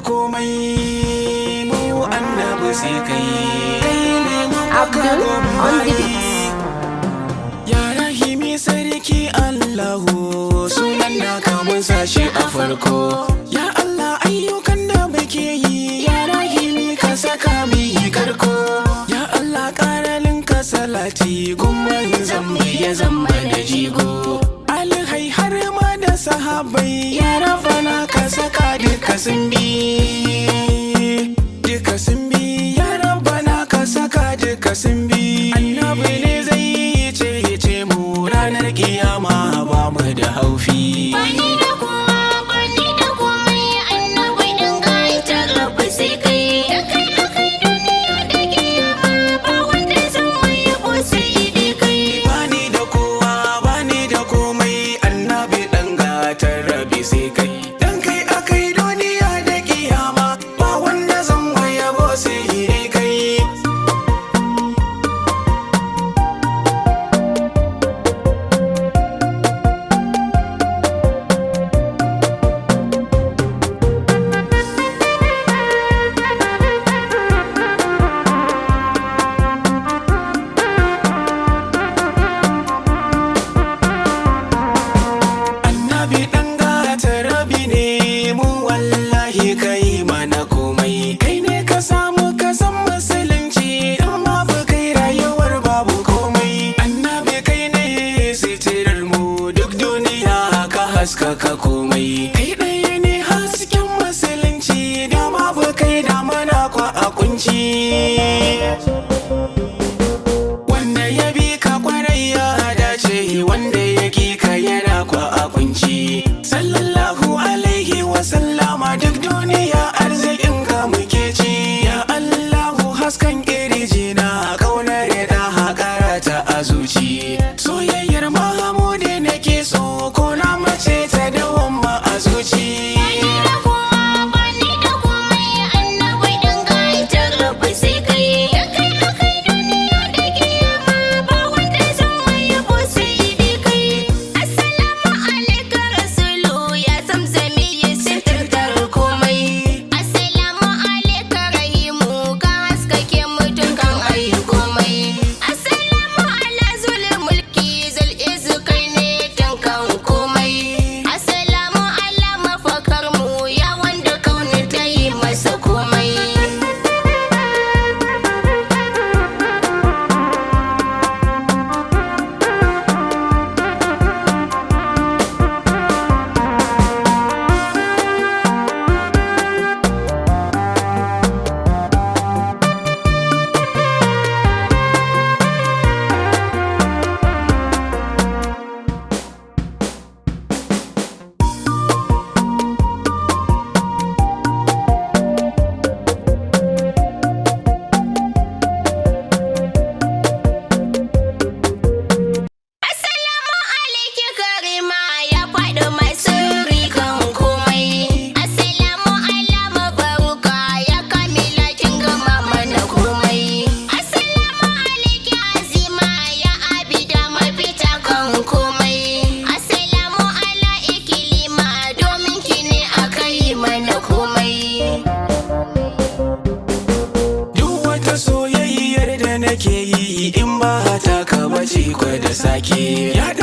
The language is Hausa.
komai mu annabi sai kai ne Abdul on the beat. Ya Rahimi sarki Allahu sunan naka mun sashi a farko. Ya Allah ayyukan da muke yi ya Rahimi ka saka mu yi karko. Ya Allah ƙaralin ka salati gumman zambi ya zamba da jigo. Alhai har ma da sahabai ya Rabbana ka saka duka sun bi. Duka sun bi ya Rabbana ka saka duka sun bi. Annabi ne zai yi ce mu ranar kiyama ba mu da haufi. Bani da kowa, bani da komai, annabi din gaita rabbi sai kai. Da kai akai duniya da kiyama, ba wanda zan mai yabo sai dai kai. Bani da kowa bani da komai annabi dan gatar rabi sai kai. Dan kai akai duniya da kiyama ba wanda zan waya bo sai dai kai. Annabi dan gatar rabi ne mu wallahi kai mana komai. Kai ne ka samu ka san musulunci dan babu kai rayuwar babu komai. Annabi kai ne sitirar mu duk duniya ka haskaka komai. Kai ɗaya ne hasken musulunci da babu kai da mana kwa a kunci. Wanda ya bi ka kwarai ya dace wanda ya ki ka yana kwa a kunci. Sallallahu alaihi wa sallama duk duniya arzikin ka muke ci. Ya Allahu haskan kirji na kaunar da haƙara ta a zuci. Soyayyar Mahamudu nake so ko na mace ta dawon ma a zuci. Bani da kowa, bani da komai, annabi din gaita rabbi sai kai. Da kai akai duniya da kiyama, ba wanda zan mai yabo sai dai kai. Assalamu alaika rasulu ya zamzami ya sitirtar komai. Assalamu alaika rahimu ka haskake mu dukkan ayi komai. Assalamu ala zul mulki zul izu kai ne dukkan komai. Assalamu ala mafakar mu ya wanda kauni ta yi masa komai. Assalamu alaiki karima ya faɗi masu rikan komai. Assalamu ala mabaruka ya kamila kin gama mana komai. Assalamu alaiki azima ya abida mafita kan komai. Assalamu ala ikilima domin ki ne aka yi mana komai. Duk wata soyayyar da nake yi in ba ta ka bace kwa da sake. Ya